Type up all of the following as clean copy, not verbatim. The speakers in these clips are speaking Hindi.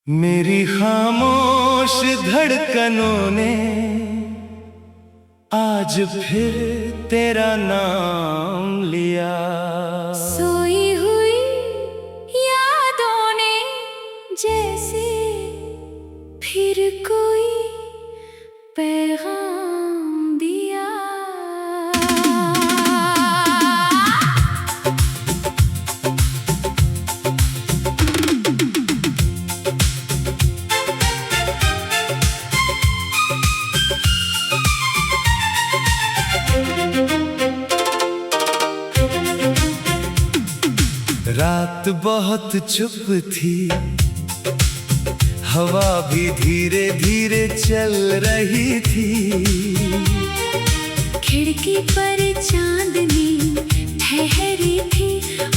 मेरी खामोश धड़कनों ने आज फिर तेरा नाम लिया। सोई हुई यादों ने जैसे फिर कोई पैगाम दिया। रात बहुत चुप थी, हवा भी धीरे धीरे चल रही थी। खिड़की पर चांदनी ठहरी थी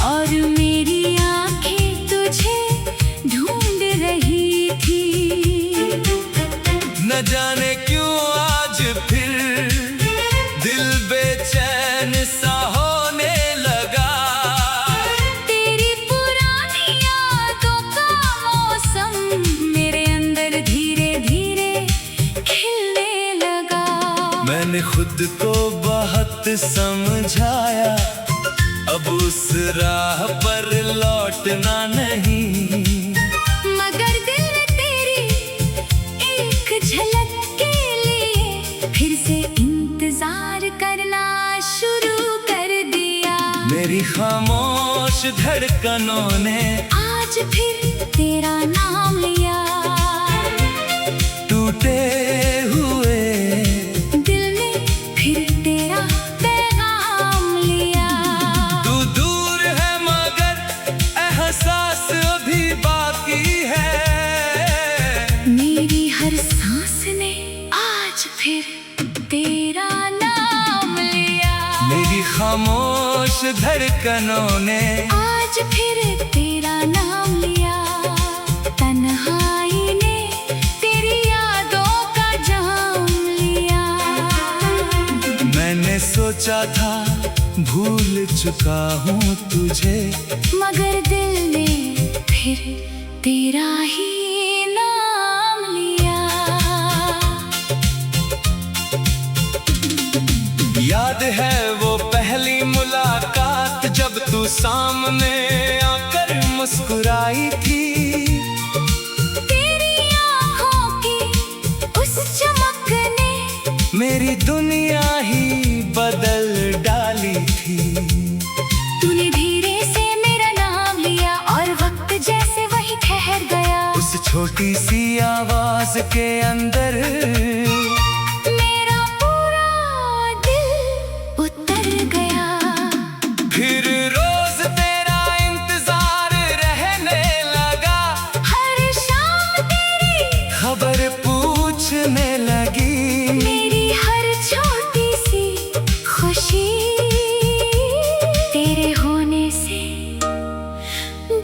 और मेरी आंखें तुझे ढूंढ रही थी। न जाने क्यों आज फिर दिल बेचैन सा होने लगा। तेरी पुरानी यादों का मौसम मेरे अंदर धीरे धीरे खिलने लगा। मैंने खुद को बहुत समझाया, अब उस राह पर लौटना नहीं। मगर दिल ने तेरी एक झलक के लिए फिर से इंतजार करना शुरू कर दिया। मेरी खामोश धड़कनों ने आज फिर तेरा नाम लिया। टूटे हुए दिल ने फिर तेरा पैगाम लिया। तू दूर है मगर एहसास अभी बाकी है। मेरी हर सांस ने आज फिर तेरा नाम लिया। मेरी खामोश धड़कनों ने आज फिर तेरा नाम लिया। तन्हाई ने तेरी यादों का जाम लिया। मैंने सोचा था भूल चुका हूँ तुझे, मगर दिल ने फिर तेरा ही नाम लिया। याद है वो पहली मुलाकात जब तू सामने आकर मुस्कुराई थी। तेरी आँखों की उस चमक ने मेरी दुनिया ही बदल डाली थी। तूने धीरे से मेरा नाम लिया और वक्त जैसे वही ठहर गया। उस छोटी सी आवाज के अंदर मेरा पूरा दिल उतर गया। फिर रोज तेरा इंतजार रहने लगा। हर शाम तेरी खबर पूछने लगी। मेरी हर छोटी सी खुशी तेरे होने से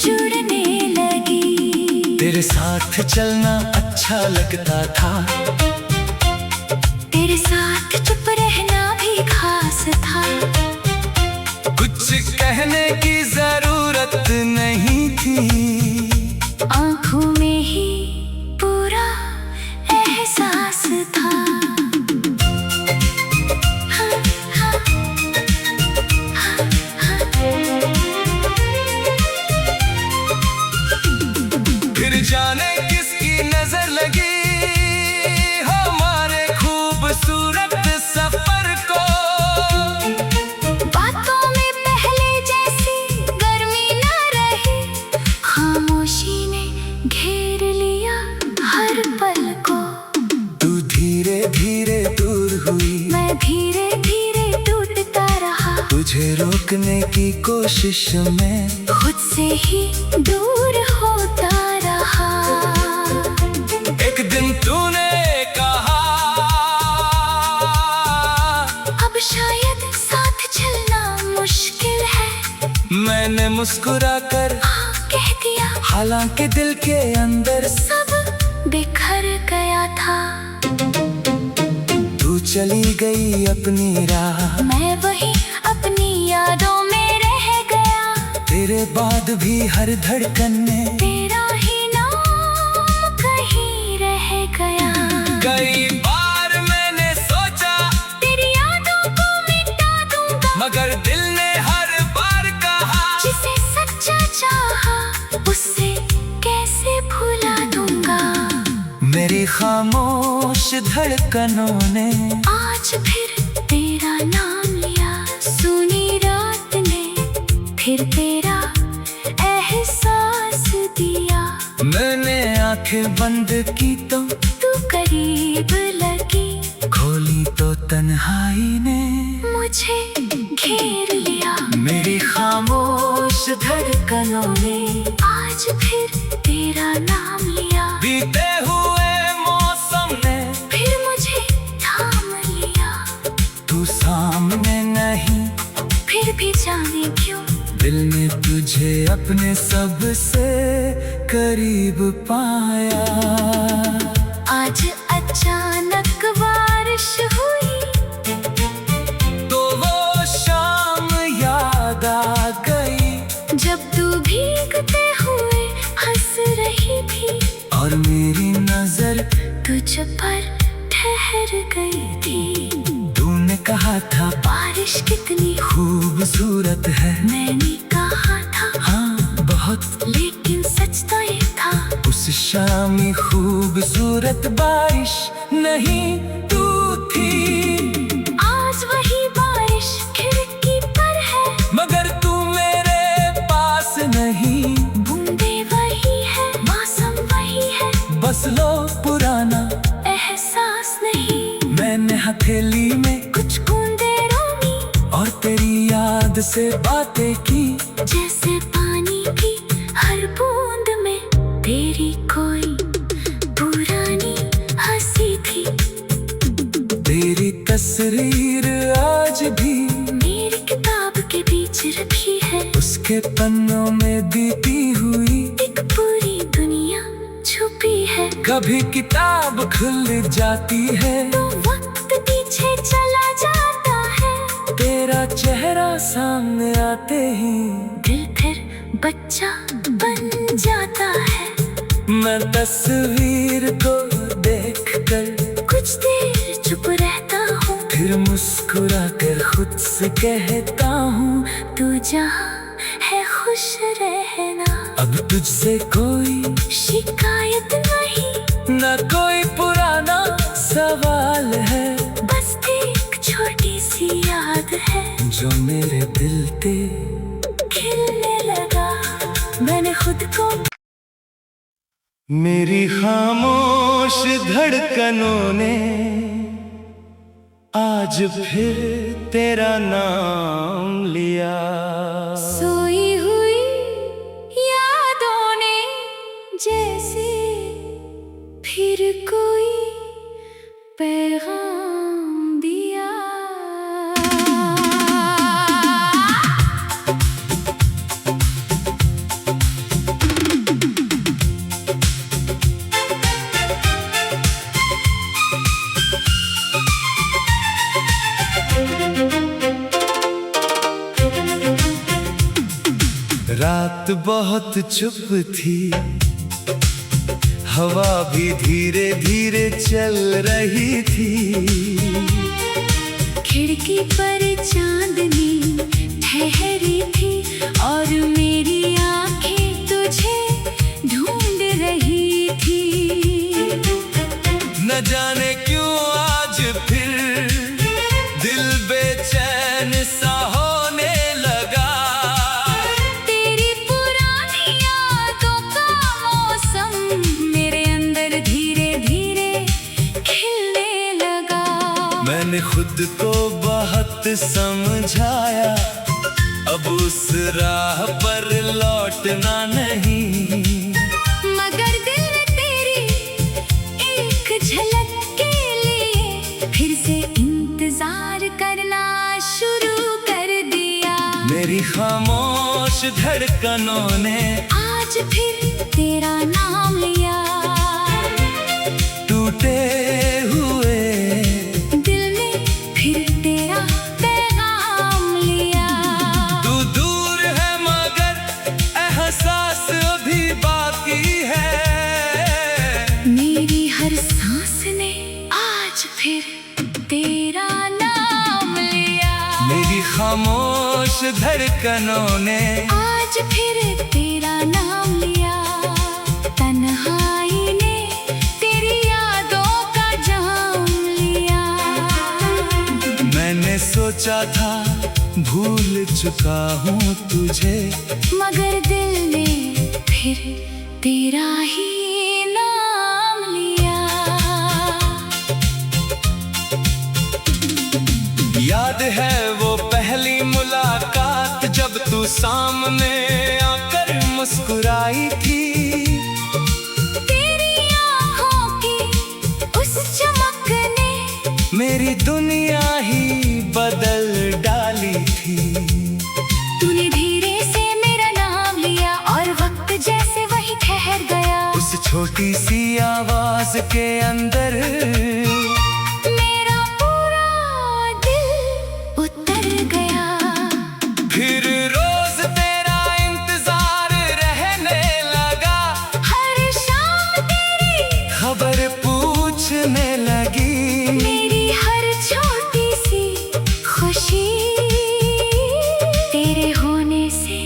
जुड़ने लगी। तेरे साथ चलना अच्छा लगता था, तेरे साथ चुप रहना भी खास था। कुछ कहने की जरूरत नहीं थी। आँखों में ही पूरा एहसास था। हाँ, हाँ, हाँ, हाँ। फिर जाने किसकी नजर लगी हमारे खूबसूरत सफर को। बातों में पहले जैसी गर्मी न रही। खामोशी ने घेर लिया हर पल को। तू धीरे धीरे दूर हुई, मैं धीरे धीरे टूटता रहा। तुझे रोकने की कोशिश में खुद से ही दूर होता रहा। एक दिन तूने कहा अब शायद साथ चलना मुश्किल है। मैंने मुस्कुराकर हाँ कह दिया। हालांकि दिल के अंदर सब बिखर गया था। तू चली गई अपनी राह, मैं वही अपनी यादों में रह गया। तेरे बाद भी हर धड़कन में तेरा ही नाम मेरी खामोश धड़कनों ने आज फिर तेरा नाम लिया। सुनी रात ने फिर तेरा एहसास दिया। मैंने आंखें बंद की तो तू करीब लगी, खोली तो तन्हाई ने मुझे घेर लिया। मेरी खामोश धड़कनों ने आज फिर तेरा नाम लिया। बीते हुए मौसम ने फिर मुझे थाम लिया। तू सामने नहीं, फिर भी जाने क्यों दिल ने तुझे अपने सबसे करीब पाया। आज अचानक बारिश हुई, तो वो शाम याद आ गई जब तू भीगते हुए हंस रही थी और मेरी नजर तुझ पर ठहर गई थी। तूने कहा था बारिश कितनी खूबसूरत है। मैंने कहा था हाँ बहुत, लेकिन सच तो ये था उस शामी खूबसूरत बारिश नहीं तू थी। आज वही बारिश खिड़की पर है, मगर तू मेरे पास नहीं। बूंदे वही है, मौसम वही है, बस लो पुराना एहसास नहीं। मैंने हथेली में कुछ बूंदे रोमी और तेरी याद से बातें की। जैसे पानी की हर बूंद में तेरी कोई पुरानी हंसी थी। तेरी तस्वीर आज भी मेरी किताब के बीच रखी है, उसके पन्नों में बीती हुई एक पूरी दुनिया छुपी है। कभी किताब खुल जाती है तो वक्त पीछे चला जाता है, तेरा चेहरा सामने आते ही दिल फिर बच्चा बन जाता है। मैं तस्वीर को देखकर कुछ देर चुप रहता हूँ, फिर मुस्कुरा कर खुद से कहता हूँ तू जहाँ है खुश रहना। अब तुझसे कोई शिकायत नहीं, न कोई पुराना सवाल है, बस एक छोटी सी याद है जो मेरे दिल पे खिलने लगा। मैंने खुद को मेरी खामोश धड़कनों ने आज फिर तेरा नाम लिया। सोई हुई यादों ने जैसे फिर कोई पैगाम दिया। रात बहुत चुप थी, हवा भी धीरे धीरे चल रही थी। खिड़की पर चांदनी ठहरी थी और मेरी आंखें तुझे ढूंढ रही थी। न जाने क्यों आज फिर दिल बेचैन सा होने लगा। तेरी पुरानी यादों का मौसम मेरे अंदर धीरे धीरे खिलने लगा। मैंने खुद को बहुत समझाया, अब उस राह पर लौटना नहीं। मगर दिल ने तेरी एक झलक के लिए फिर से इंतजार करना शुरू कर दिया। मेरी खामोश धड़कनों ने आज फिर तेरा नाम लिया। टूटे हुए दिल ने फिर तेरा पैगाम लिया। तू दूर है मगर एहसास अभी बाकी है। मेरी हर सांस ने आज फिर तेरा नाम लिया। मेरी खामोश धड़कनों ने आज फिर तेरा नाम लिया। तन्हाई ने तेरी सोचा था भूल चुका हूँ तुझे, मगर दिल ने फिर तेरा ही नाम लिया। याद है वो पहली मुलाकात जब तू सामने आकर मुस्कुराई थी। तेरी आँखों की उस चमक ने मेरी दुनिया ही बदल डाली थी। तूने धीरे से मेरा नाम लिया और वक्त जैसे वही ठहर गया। उस छोटी सी आवाज के अंदर मेरा पूरा दिल उतर गया। फिर रोज तेरा इंतजार रहने लगा, हर शाम तेरी खबर पूछने लगी। मेरी हर छोटी सी खुशी तेरे होने से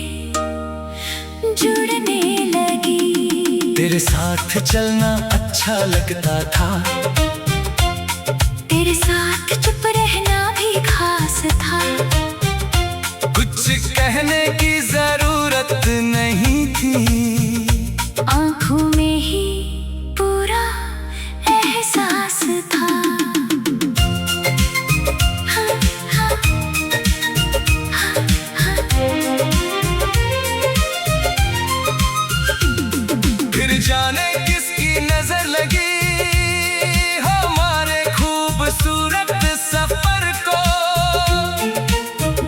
जुड़ने लगी। तेरे साथ चलना अच्छा लगता था, तेरे साथ चुप रहना भी खास था। कुछ कहने की जरूरत नहीं थी, आँखों में ही पूरा एहसास था। हाँ, हाँ, हाँ, हाँ। फिर जाने किसकी नजर लगी हमारे खूबसूरत सफर को।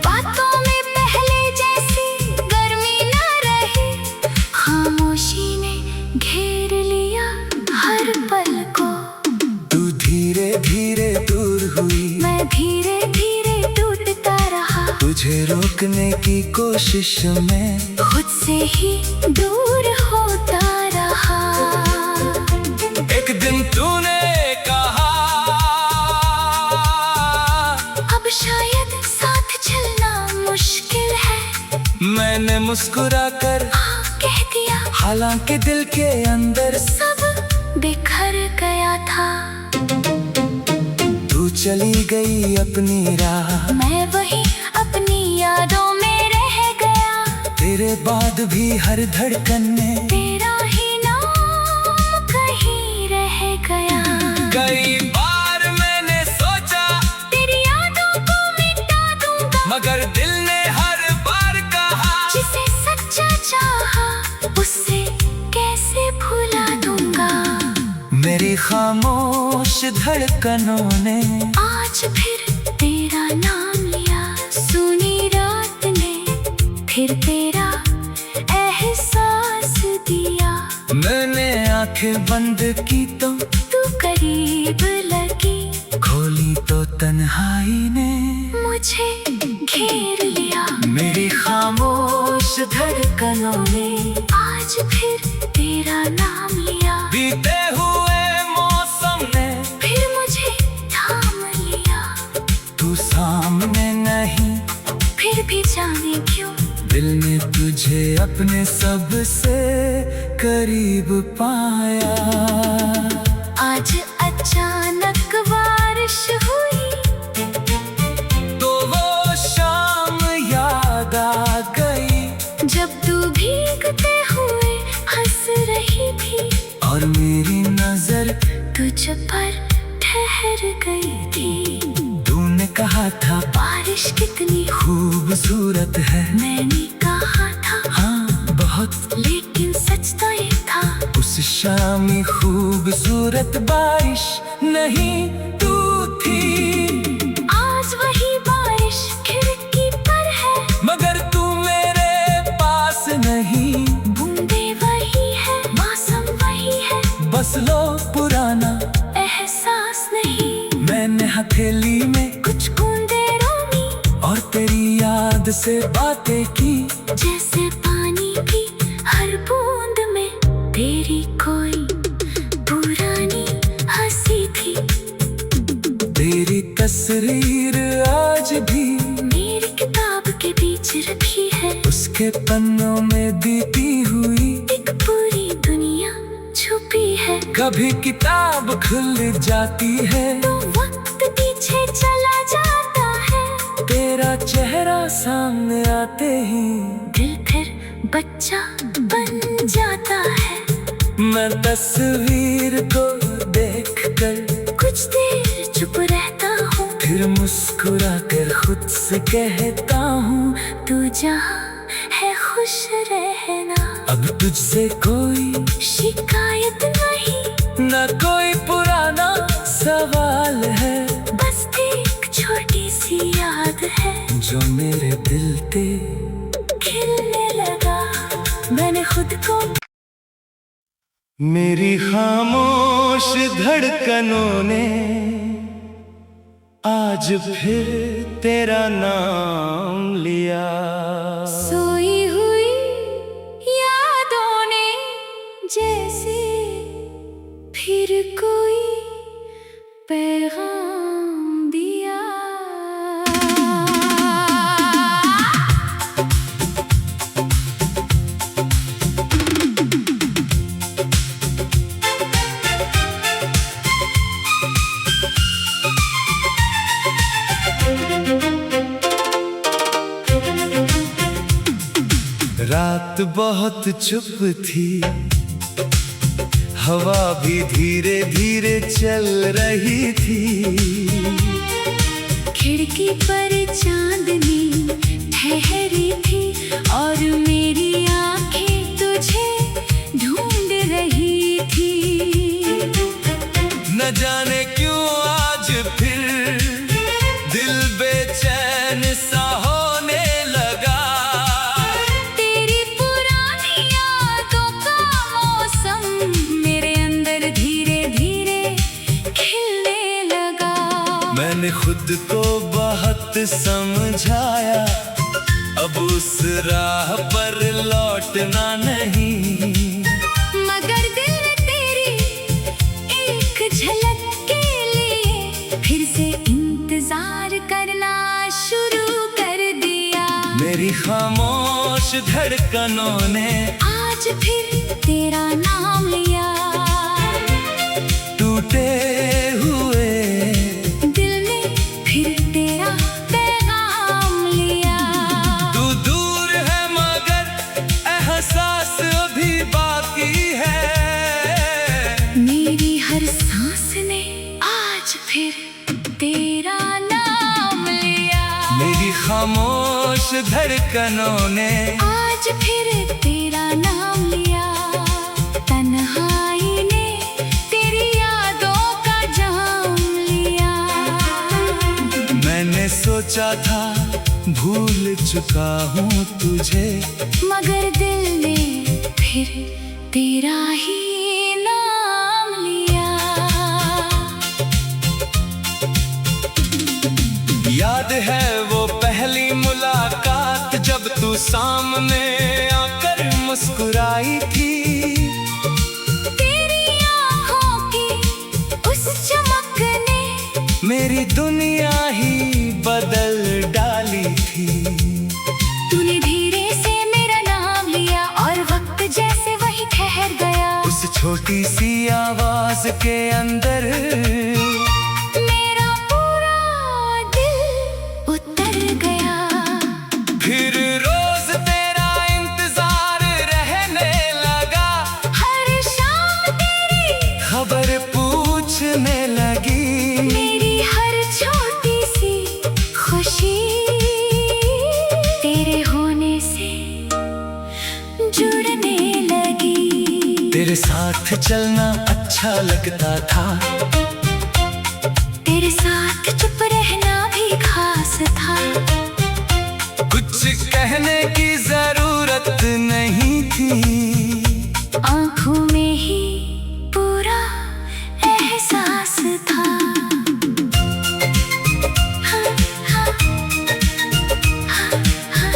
बातों में पहले जैसी गर्मी न रही, खामोशी ने घेर लिया हर पल को। तू धीरे धीरे दूर हुई, मैं धीरे धीरे टूटता रहा। तुझे रोकने की कोशिश में खुद से ही दूर होता रहा। एक दिन तूने कहा, अब शायद साथ चलना मुश्किल है। मैंने मुस्कुरा कर हाँ कह दिया, हालांकि दिल के अंदर सब बिखर गया था। तू चली गई अपनी राह, मैं वही अपनी यादों में रह गया। तेरे बाद भी हर धड़कन में तेरा ही नाम कहीं रह गया। कई बार मैंने सोचा तेरी यादों को मिटा दूंगा, मगर दिल ने हर बार कहा जिसे सच्चा चाहा उससे कैसे भुला दूंगा। मेरी खामोश धड़कनों ने आज फिर तेरा नाम लिया। सुनी रात ने फिर तेरा एहसास दिया। मैंने आंखें बंद की तो तू करीब लगी, खोली तो तन्हाई ने मुझे घेर लिया। मेरी खामोश धड़कनों ने आज फिर तेरा नाम लिया। बीते हुए मौसम ने फिर मुझे थाम लिया। तू सामने नहीं, फिर भी जाने क्यों दिल ने तुझे अपने सबसे करीब पाया। आज अचानक बारिश हुई, तो वो शाम याद आ गई जब तू भीगते हुए हंस रही थी और मेरी नजर तुझ पर ठहर गई थी। तूने कहा था बारिश कितनी खूबसूरत है, मैंने कहा था हाँ बहुत। लेकिन सच तो ये था, उस शामी खूबसूरत बारिश नहीं तू थी। आज वही बारिश खिड़की पर है, मगर तू मेरे पास नहीं। बूंदे वही है, मौसम वही है, बस लो पुराना एहसास नहीं। मैंने हथेली में कुछ बूंदे रोमी और तेरी याद से बातें की। जैसे पानी की हर बूंद में तेरी कोई पुरानी हंसी थी। तेरी तस्वीर आज भी मेरी किताब के बीच रखी है, उसके पन्नों में बीती हुई एक पूरी दुनिया छुपी है। कभी किताब खुल जाती है तो वक्त पीछे चला जाता है, तेरे तेरा चेहरा सामने आते ही दिल फिर बच्चा बन जाता है। मैं तस्वीर को देखकर कुछ देर चुप रहता हूँ, फिर मुस्कुरा कर खुद से कहता हूँ, तू जहाँ है खुश रहना। अब तुझसे कोई शिकायत नहीं, न कोई पुराना सवाल है, बस एक छोटी सी याद है जो मेरे दिल पे खिलने लगा। मैंने खुद को मेरी खामोश धड़कनों ने आज फिर तेरा नाम लिया। सोई हुई यादों ने जैसे फिर कोई पैगाम दिया। रात बहुत चुप थी, हवा भी धीरे धीरे चल रही थी। खिड़की पर चांदनी ठहरी थी और मेरी आंखें तुझे ढूंढ रही थी। न जाने क्यों आज फिर दिल बेचैन सा होने लगा। तेरी पुरानी यादों का मौसम मेरे अंदर धीरे धीरे खिलने लगा। मैंने खुद को बहुत समझाया, अब उस राह पर लौटना नहीं। मगर दिल ने तेरी एक झलक के लिए फिर से इंतजार करना शुरू कर दिया। मेरी खामोश धड़कनों ने आज फिर तेरा नाम लिया। टूटे हुए दिल ने फिर तेरा पैगाम लिया। तू दूर है मगर एहसास अभी बाकी है। मेरी हर सांस ने आज फिर तेरा नाम लिया। मेरी खामोश धड़कनों ने आज फिर तेरा नाम लिया। तन्हाई ने तेरी यादों का जाम लिया। मैंने सोचा था भूल चुका हूँ तुझे, मगर दिल ने फिर तेरा ही नाम लिया। याद है वो पहली मुलाकात जब तू सामने आकर मुस्कुराई थी। तेरी आँखों की उस चमक ने मेरी दुनिया ही बदल डाली थी। तूने धीरे से मेरा नाम लिया और वक्त जैसे वही ठहर गया। उस छोटी सी आवाज के अंदर मेरा पूरा दिल उतर गया। फिर रोज तेरा इंतजार रहने लगा। हर शाम तेरी खबर पूछने लगी। मेरी हर छोटी सी खुशी तेरे होने से जुड़ने लगी। तेरे साथ चलना अच्छा लगता था, तेरे साथ चुप रहना भी खास था। कुछ कहने की जरूरत नहीं थी, आँखों में ही पूरा एहसास था। हाँ, हाँ, हाँ, हाँ।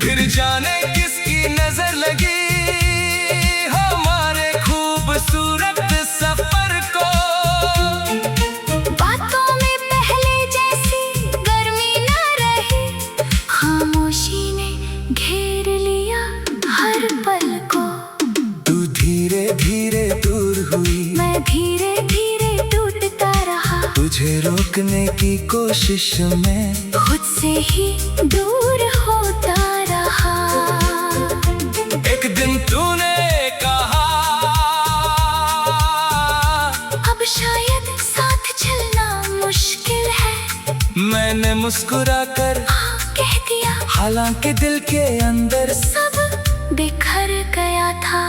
फिर जाने किसकी नजर लगी हमारे खूबसूरत सफर को। बातों में पहले जैसी गर्मी न रही, खामोशी ने रोकने की कोशिश में खुद से ही दूर होता रहा। एक दिन तूने कहा अब शायद साथ चलना मुश्किल है। मैंने मुस्कुराकर हाँ कह दिया, हालांकि दिल के अंदर सब बिखर गया था।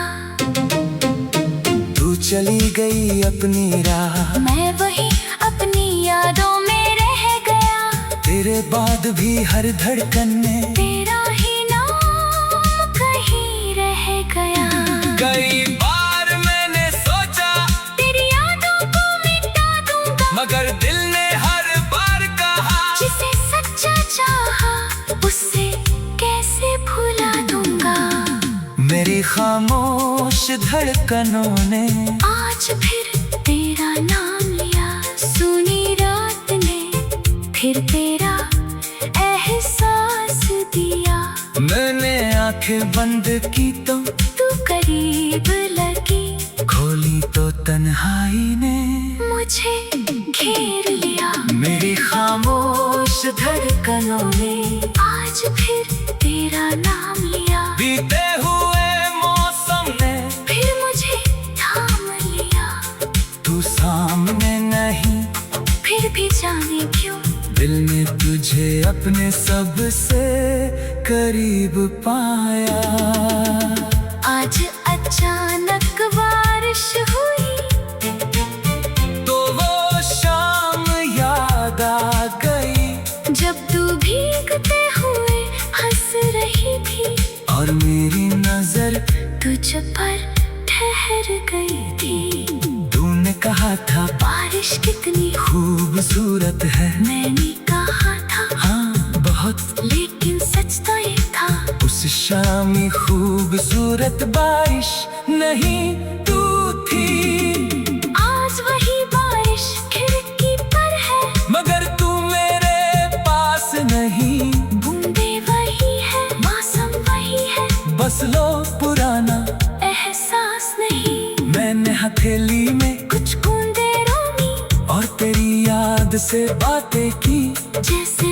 तू चली गई अपनी राह, मैं वही अपनी यादों में रह गया। तेरे बाद भी हर धड़कन में तेरा ही नाम कहीं रह गया। कई बार मैंने सोचा तेरी यादों को मिटा दूंगा, मगर दिल ने हर बार कहा जिसे सच्चा चाहा उससे कैसे भुला दूंगा। मेरी खामोश धड़कनों ने आज फिर तेरा नाम लिया, सुनी रात ने फिर तेरा एहसास दिया। मैंने आंखें बंद की तो तू करीब लगी, खोली तो तन्हाई ने मुझे घेर लिया। मेरी खामोश धड़कनों ने आज फिर तेरा नाम लिया, बीते हुए मौसम ने फिर मुझे थाम लिया। तू सामने नहीं, फिर भी जाने क्यों दिल ने तुझे अपने सबसे करीब पाया। आज अचानक बारिश हुई, तो वो शाम याद आ गई, जब तू भीगते हुए हंस रही थी और मेरी नजर तुझ पर ठहर गई थी। तूने कहा था बारिश कितनी खूबसूरत है, मैंने कहा था हाँ बहुत, लेकिन सच तो ये था उस शामी खूबसूरत बारिश नहीं तू थी। आज वही बारिश खिड़की पर है, मगर तू मेरे पास नहीं, बूंदे वही है मौसम वही है, बस लो पुराना एहसास नहीं। मैंने हथेली में कुछ बूंदे रोनी और तेरी याद से बातें की, जैसे